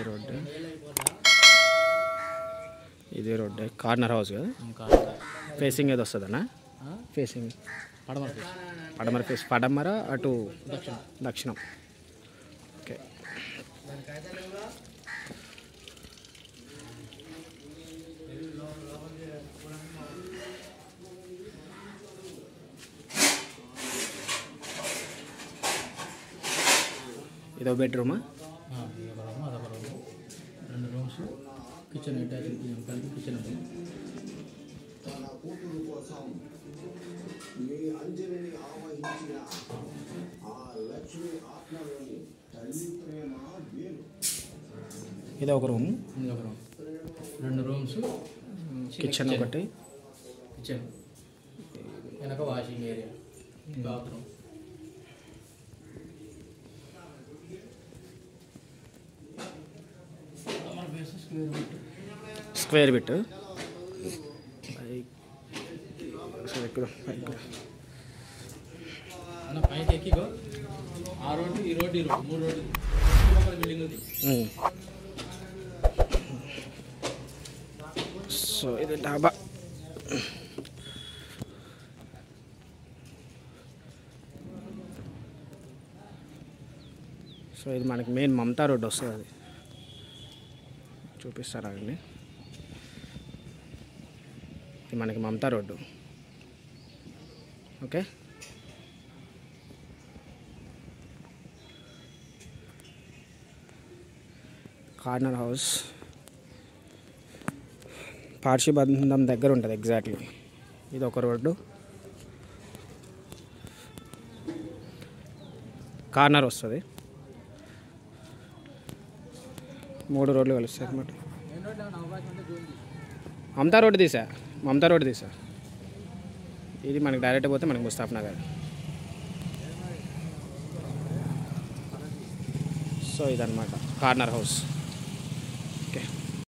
ఇది రోడ్డు, ఇది road. Corner house కదా. ఫేసింగ్ ఏది వస్తుందన్నా? ఫేసింగ్ పడమర ఫేస్, పడమర అటు దక్షిణం. ఓకే. ఇదో బెడ్రూమా? అదొక room, 2 rooms, kitchen attach, kitchen ఉంది. ఇది ఒక రూమ్, 2 రూమ్స్, కిచెన్ ఒకటి, కిచెన్ వెనక washing area, bathroom. Square bit. పైకి ఎక్కిగో, ఆ రోడ్డు, ఈ రోడ్డు, ఈ రోడ్డు, 3 రోడ్డు బిల్డింగ్ ఉంది. సో ఇది డాబా. సో ఇది మనకి మెయిన్ మమతా రోడ్ వస్తుంది. అది చూపిస్తారా అండి? ఇది మనకి Mamata road. Okay. Corner house పార్షిబంధం దగ్గర ఉంటుంది ఎగ్జాక్ట్లీ. ఇది ఒక రోడ్డు, కార్నర్ వస్తుంది. 3 రోడ్లు కలుస్తాయి అన్నమాట. మమతా రోడ్డు తీసా. ఇది మనకి డైరెక్ట్ పోతే మనకి ముస్తాఫ్ నగర్. సో ఇదన్నమాట కార్నర్ హౌస్.